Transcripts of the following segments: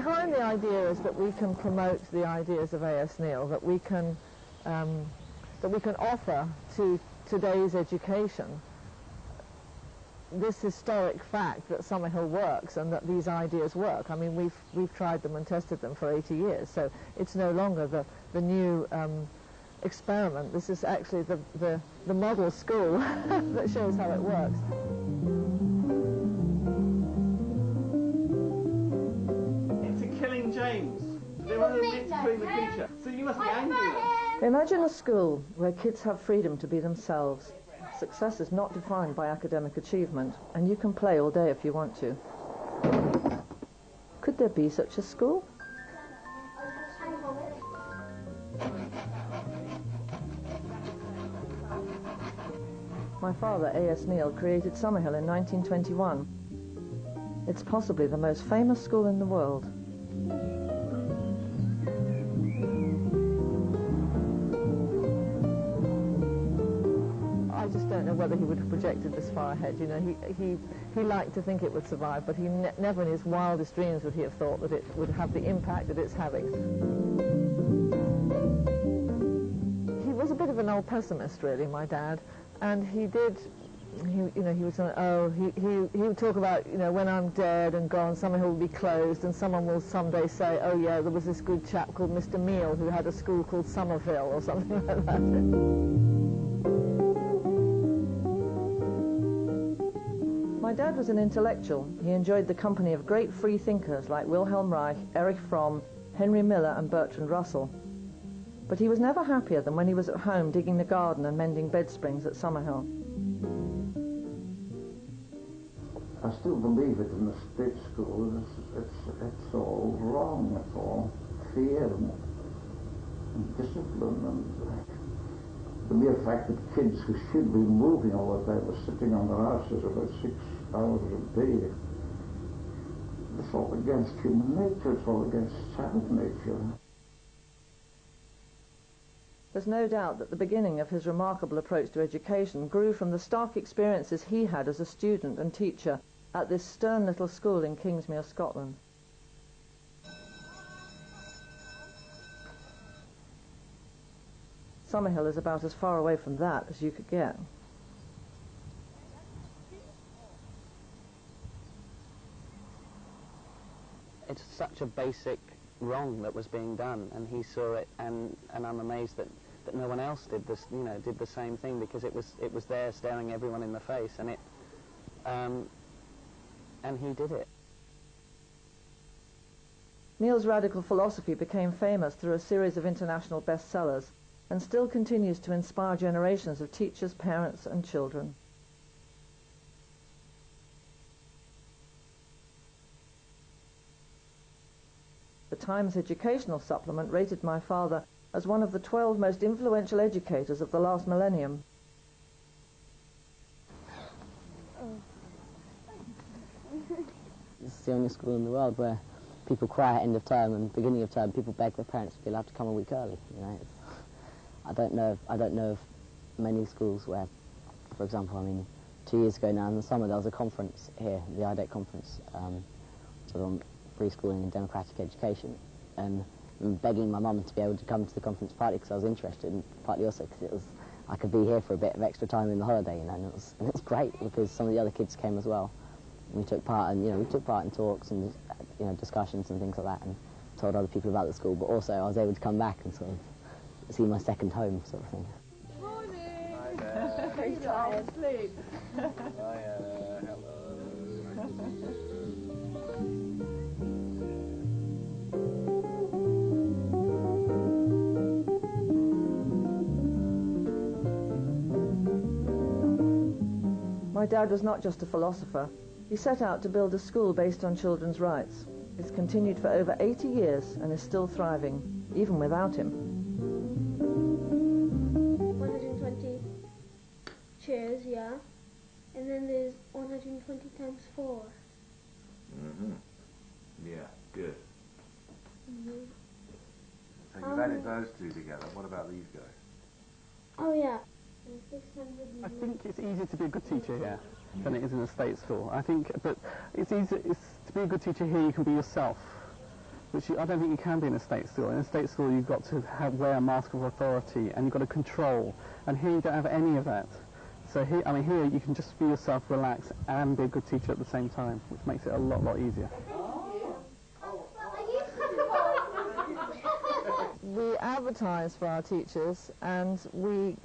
behind the idea is that we can promote the ideas of A.S. Neil, that we can offer to today's education this historic fact that Summerhill works and that these ideas work. I mean, we've tried them and tested them for 80 years, so it's no longer the new experiment. This is actually the model school that shows how it works. It's a killing James. They were in the midst of killing the teacher. So you must be angry then. Imagine a school where kids have freedom to be themselves. Success is not defined by academic achievement, and you can play all day if you want to. Could there be such a school? My father, A.S. Neil, created Summerhill in 1921. It's possibly the most famous school in the world. I just don't know whether he would have projected this far ahead. You know, he liked to think it would survive, but he never in his wildest dreams would he have thought that it would have the impact that it's having. He was a bit of an old pessimist, really, my dad, and he would talk about, you know, when I'm dead and gone, Summerhill will be closed, and someone will someday say, oh yeah, there was this good chap called Mr. Meal who had a school called Summerville or something like that. My dad was an intellectual. He enjoyed the company of great free thinkers like Wilhelm Reich, Erich Fromm, Henry Miller and Bertrand Russell. But he was never happier than when he was at home digging the garden and mending bed springs at Summerhill. I still believe it in the state school. It's all wrong. It's all fear and discipline, and the mere fact that kids who should be moving all the time are sitting on their asses about 6 hours a day. It's all against human nature. It's all against child nature. There's no doubt that the beginning of his remarkable approach to education grew from the stark experiences he had as a student and teacher at this stern little school in Kingsmere, Scotland. Summerhill is about as far away from that as you could get. It's such a basic wrong that was being done, and he saw it, and I'm amazed that no one else did this, you know, did the same thing, because it was there staring everyone in the face, and he did it. Neil's radical philosophy became famous through a series of international bestsellers and still continues to inspire generations of teachers, parents and children. The Times Educational Supplement rated my father as one of the 12 most influential educators of the last millennium. This is the only school in the world where people cry at end of term, and beginning of term people beg their parents to be allowed to come a week early. You know, I don't know of many schools where, for example, I mean, 2 years ago now in the summer there was a conference here, the IDEC conference, sort of on preschooling and democratic education, and I'm begging my mum to be able to come to the conference, partly because I was interested, and partly also because I could be here for a bit of extra time in the holiday, you know, and it was great because some of the other kids came as well. We took part, and we took part in talks and discussions and things like that, and told other people about the school. But also, I was able to come back and sort of see my second home, sort of thing. Morning. Hi there. Very tired. Sleep. Hello. My dad was not just a philosopher. He set out to build a school based on children's rights. It's continued for over 80 years and is still thriving, even without him. 120 chairs, yeah. And then there's 120 times 4. Mm-hmm. Yeah, good. Mm-hmm. So you've added those two together. What about these guys? Oh, yeah. I think it's easier to be a good teacher here than it is in a state school. I think, but it's easier to be a good teacher here. You can be yourself, which I don't think you can be in a state school. In a state school, you've got to wear a mask of authority, and you've got to control. And here you don't have any of that. So here, I mean, here you can just be yourself, relax, and be a good teacher at the same time, which makes it a lot easier. We advertise for our teachers, and we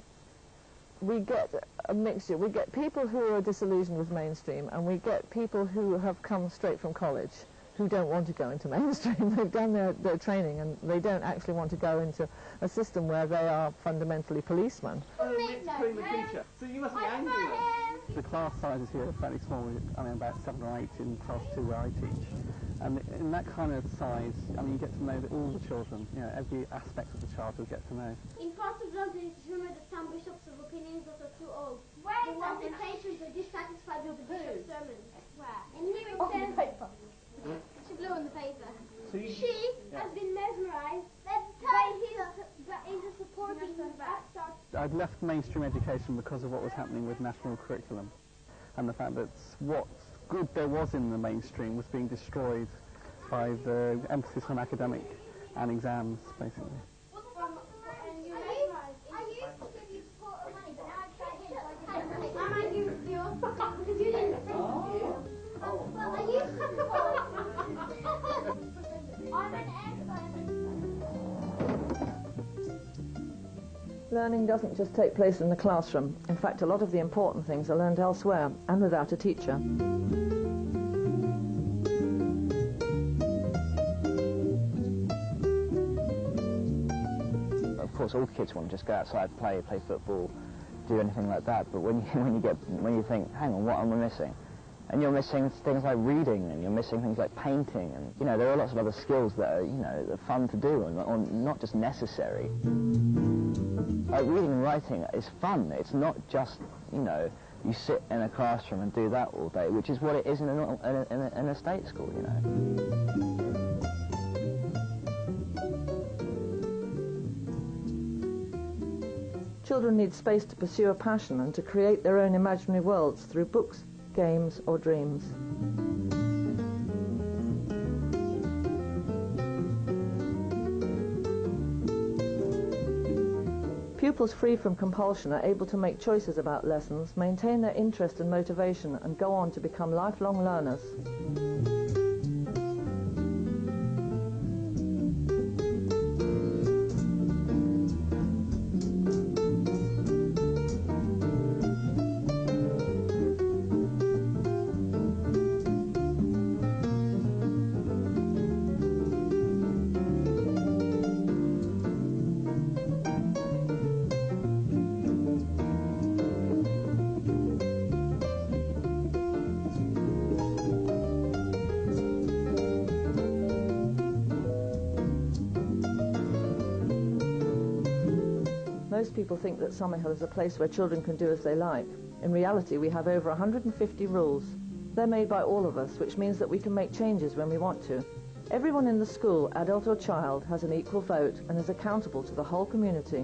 get a mixture. We get people who are disillusioned with mainstream, and we get people who have come straight from college who don't want to go into mainstream. They've done their training, and they don't actually want to go into a system where they are fundamentally policemen. Teacher, so you must be angry then. The class sizes here are fairly small. I mean, about 7 or 8 in class 2 where I teach. And in that kind of size, I mean, you get to know all the children. You know, every aspect of the child you'll get to know. In part of London, it's rumoured that some bishops have opinions that are too old. Where the wealthy patrons are dissatisfied with the bishop's sermons. Where? In here it says... paper. She blew on the paper. So she has been mesmerised by his supporting upstart. I'd left mainstream education because of what was happening with national curriculum, and the fact that what good there was in the mainstream was being destroyed by the emphasis on academic and exams, basically. I used to give you support of money, but now I tried him, so I didn't. I might give you because you didn't think you. Oh, well, I used to support. I'm an expert. Learning doesn't just take place in the classroom. In fact, a lot of the important things are learned elsewhere and without a teacher. Of course, all kids want to just go outside, play football, do anything like that. But when you think, hang on, what am I missing? And you're missing things like reading, and you're missing things like painting, and you know there are lots of other skills that are that are fun to do and not just necessary. Reading and writing is fun. It's not just you sit in a classroom and do that all day, which is what it is in a state school. Children need space to pursue a passion and to create their own imaginary worlds through books, games or dreams. Pupils free from compulsion are able to make choices about lessons, maintain their interest and motivation, and go on to become lifelong learners. Most people think that Summerhill is a place where children can do as they like. In reality, we have over 150 rules. They're made by all of us, which means that we can make changes when we want to. Everyone in the school, adult or child, has an equal vote and is accountable to the whole community.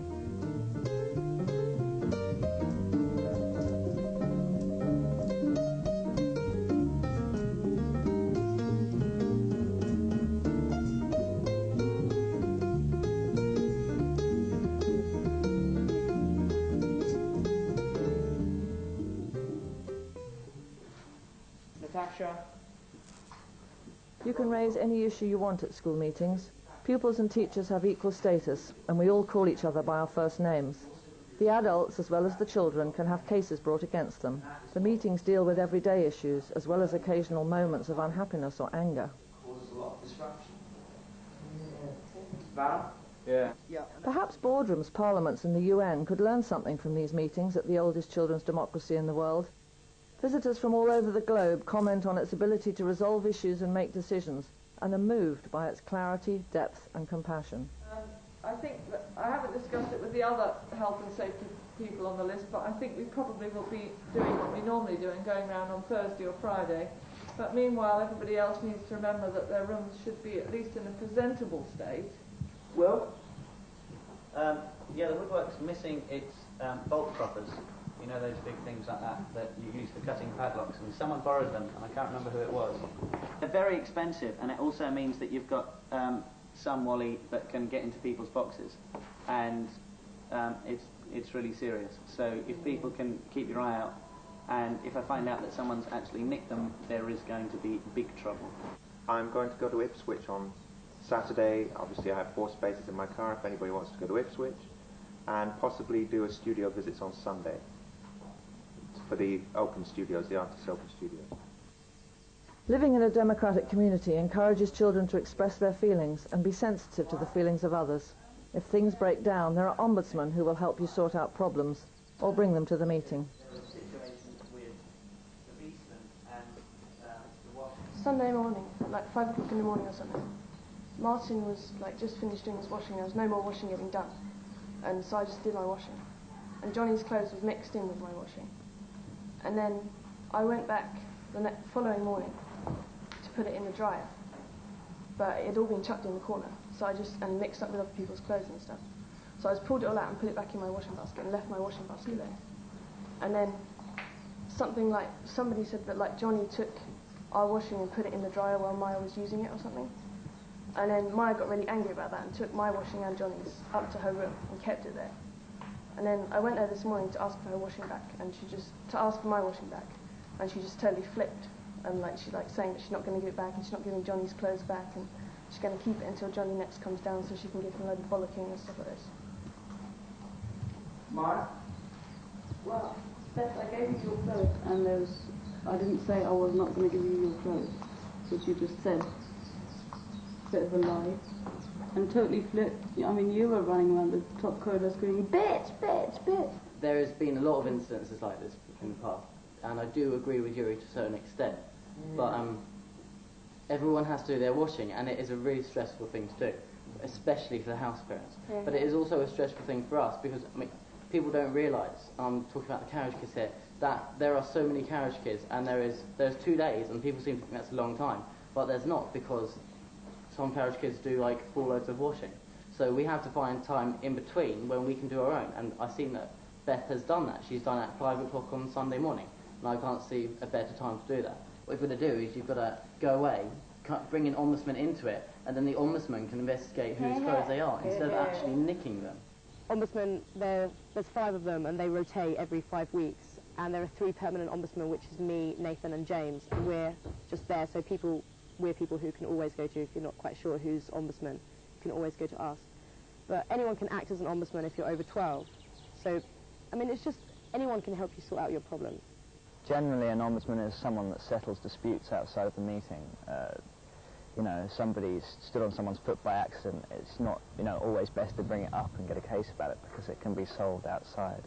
You can raise any issue you want at school meetings. Pupils and teachers have equal status, and we all call each other by our first names. The adults, as well as the children, can have cases brought against them. The meetings deal with everyday issues, as well as occasional moments of unhappiness or anger. Causes a lot of disruption. Val? Yeah. Perhaps boardrooms, parliaments and the UN could learn something from these meetings at the oldest children's democracy in the world. Visitors from all over the globe comment on its ability to resolve issues and make decisions, and are moved by its clarity, depth and compassion. I think that I haven't discussed it with the other health and safety people on the list, but I think we probably will be doing what we normally do and going round on Thursday or Friday. But meanwhile, everybody else needs to remember that their rooms should be at least in a presentable state. Well, yeah, the woodwork's missing its bolt proppers. You know those big things like that you use for cutting padlocks, and someone borrowed them, and I can't remember who it was. very expensive, and it also means that you've got some Wally that can get into people's boxes, and it's really serious. So if people can keep your eye out, and if I find out that someone's actually nicked them, there is going to be big trouble. I'm going to go to Ipswich on Saturday. Obviously I have 4 spaces in my car if anybody wants to go to Ipswich, and possibly do a studio visits on Sunday for the open studios, the artists' open studios. Living in a democratic community encourages children to express their feelings and be sensitive to the feelings of others. If things break down, there are ombudsmen who will help you sort out problems or bring them to the meeting. Sunday morning, like 5 o'clock in the morning or something, Martin was like just finished doing his washing. There was no more washing getting done, and so I just did my washing. And Johnny's clothes was mixed in with my washing. And then I went back the following morning to put it in the dryer, but it had all been chucked in the corner, so I just and mixed up with other people's clothes and stuff. So I just pulled it all out and put it back in my washing basket and left my washing basket there. And then somebody said that like Johnny took our washing and put it in the dryer while Maya was using it or something. And then Maya got really angry about that and took my washing and Johnny's up to her room and kept it there. And then I went there this morning to ask for her washing back, and to ask for my washing back, and she just totally flipped, and like she's like saying that she's not going to give it back, and she's not giving Johnny's clothes back, and she's going to keep it until Johnny next comes down so she can give him a load of bollocking and stuff like this. Maya? Well, Beth, I gave you your clothes, and I didn't say I was not going to give you your clothes, which you just said. Bit of a lie. And totally flipped. I mean, you were running around the top corridor screaming, bitch, bitch, bitch. There has been a lot of incidences like this in the past, and I do agree with Yuri to a certain extent, but everyone has to do their washing, and it is a really stressful thing to do, especially for the house parents. Yeah. But it is also a stressful thing for us, because I mean, people don't realise, I'm talking about the carriage kids here, that there are so many carriage kids, and there's 2 days, and people seem to think that's a long time, but there's not, because some carriage kids do like 4 loads of washing. So we have to find time in between when we can do our own, and I've seen that Beth has done that. She's done it at 5 o'clock on Sunday morning, and I can't see a better time to do that. What you've got to do is you've got to go away, bring an ombudsman into it, and then the ombudsman can investigate whose clothes they are, instead of actually nicking them. Ombudsmen, there's 5 of them, and they rotate every 5 weeks, and there are 3 permanent ombudsmen, which is me, Nathan and James, and we're just there, so we're people who can always go to. If you're not quite sure who's ombudsman, you can always go to us. But anyone can act as an ombudsman if you're over 12. So, I mean, it's just anyone can help you sort out your problems. Generally, an ombudsman is someone that settles disputes outside of the meeting. You know, if somebody's stood on someone's foot by accident, it's not, you know, always best to bring it up and get a case about it, because it can be solved outside.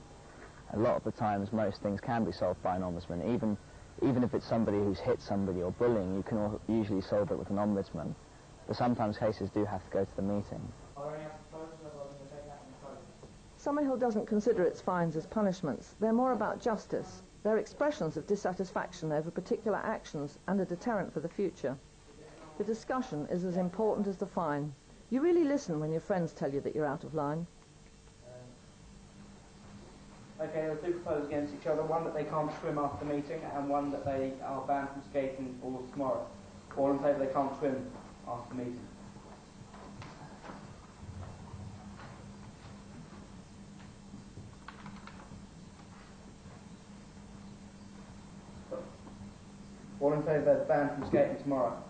A lot of the times, most things can be solved by an ombudsman. Even if it's somebody who's hit somebody or bullying, you can usually solve it with an ombudsman. But sometimes cases do have to go to the meeting. Summerhill doesn't consider its fines as punishments. They're more about justice. They're expressions of dissatisfaction over particular actions and a deterrent for the future. The discussion is as important as the fine. You really listen when your friends tell you that you're out of line. Okay, there are 2 proposals against each other, one that they can't swim after the meeting, and one that they are banned from skating all tomorrow. All in favour they can't swim after the meeting. All in favour they're banned from skating tomorrow.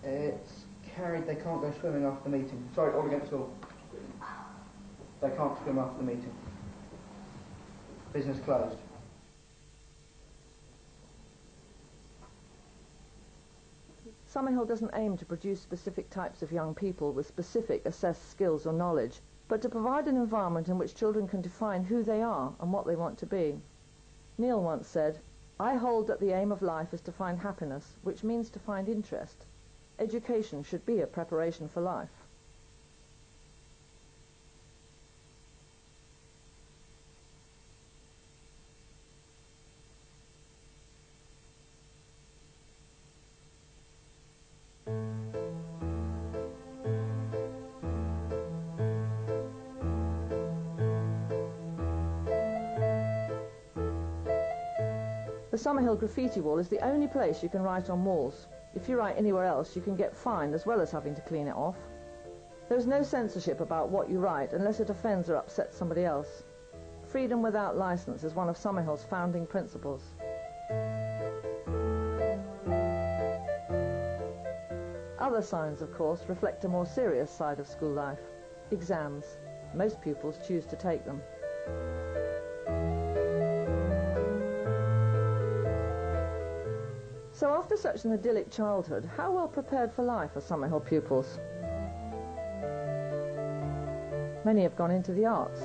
It's carried, they can't go swimming after the meeting. Sorry, all against all. They can't swim after the meeting. Business closed. Summerhill doesn't aim to produce specific types of young people with specific assessed skills or knowledge, but to provide an environment in which children can define who they are and what they want to be. Neil once said, "I hold that the aim of life is to find happiness, which means to find interest. Education should be a preparation for life." The Summerhill graffiti wall is the only place you can write on walls. If you write anywhere else, you can get fined as well as having to clean it off. There is no censorship about what you write unless it offends or upsets somebody else. Freedom without license is one of Summerhill's founding principles. Other signs, of course, reflect a more serious side of school life. Exams. Most pupils choose to take them. So after such an idyllic childhood, how well prepared for life are Summerhill pupils? Many have gone into the arts.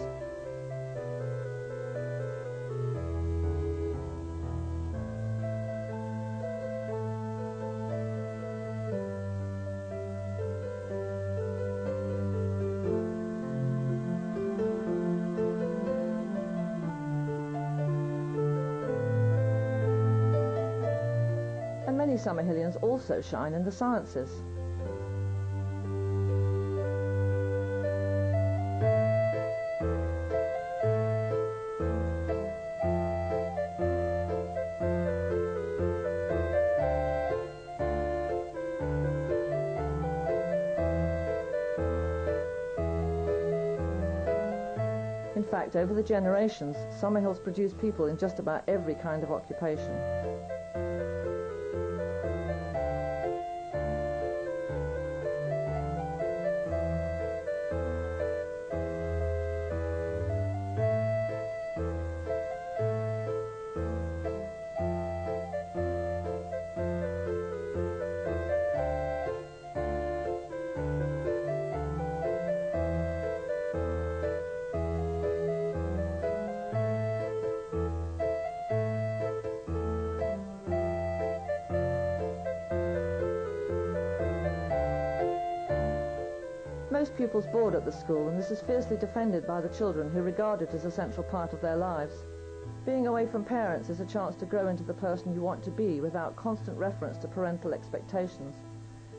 And many Summerhillians also shine in the sciences. In fact, over the generations, Summerhill's produced people in just about every kind of occupation. Most pupils board at the school, and this is fiercely defended by the children who regard it as a central part of their lives. Being away from parents is a chance to grow into the person you want to be without constant reference to parental expectations.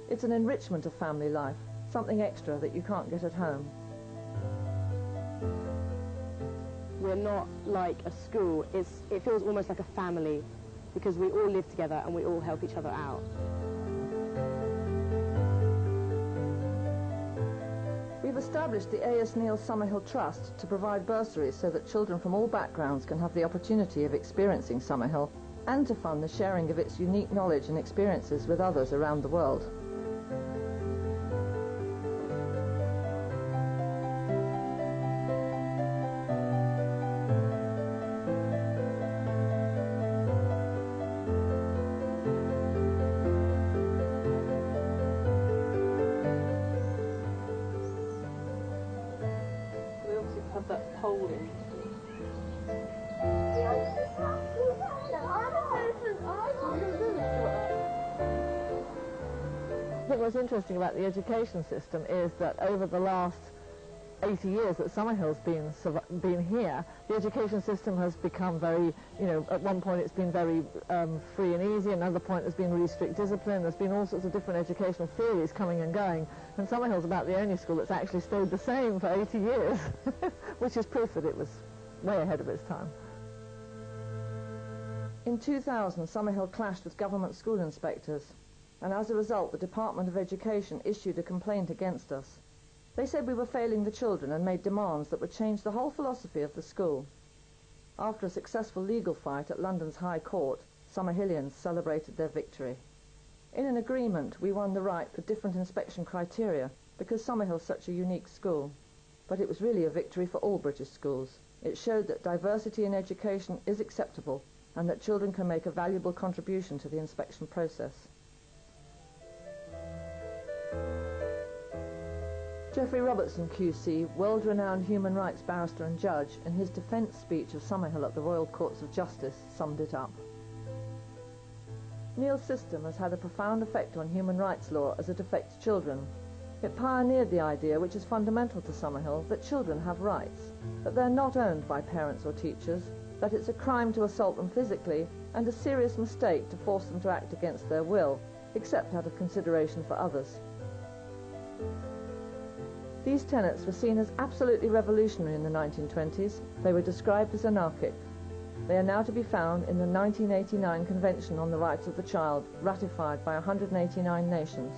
It's an enrichment of family life, something extra that you can't get at home. We're not like a school. It feels almost like a family because we all live together and we all help each other out. We've established the A.S. Neil Summerhill Trust to provide bursaries so that children from all backgrounds can have the opportunity of experiencing Summerhill and to fund the sharing of its unique knowledge and experiences with others around the world. Have that polling. I think what's interesting about the education system is that over the last 80 years that Summerhill's been here, the education system has become very, at one point it's been very free and easy, another point there's been really strict discipline, there's been all sorts of different educational theories coming and going, and Summerhill's about the only school that's actually stayed the same for 80 years, which is proof that it was way ahead of its time. In 2000, Summerhill clashed with government school inspectors, and as a result, the Department of Education issued a complaint against us. They said we were failing the children and made demands that would change the whole philosophy of the school. After a successful legal fight at London's High Court, Summerhillians celebrated their victory. In an agreement, we won the right for different inspection criteria because Summerhill's such a unique school. But it was really a victory for all British schools. It showed that diversity in education is acceptable and that children can make a valuable contribution to the inspection process. Geoffrey Robertson QC, world-renowned human rights barrister and judge, in his defence speech of Summerhill at the Royal Courts of Justice, summed it up. Neil's system has had a profound effect on human rights law as it affects children. It pioneered the idea, which is fundamental to Summerhill, that children have rights, that they're not owned by parents or teachers, that it's a crime to assault them physically, and a serious mistake to force them to act against their will, except out of consideration for others. These tenets were seen as absolutely revolutionary in the 1920s. They were described as anarchic. They are now to be found in the 1989 Convention on the Rights of the Child, ratified by 189 nations.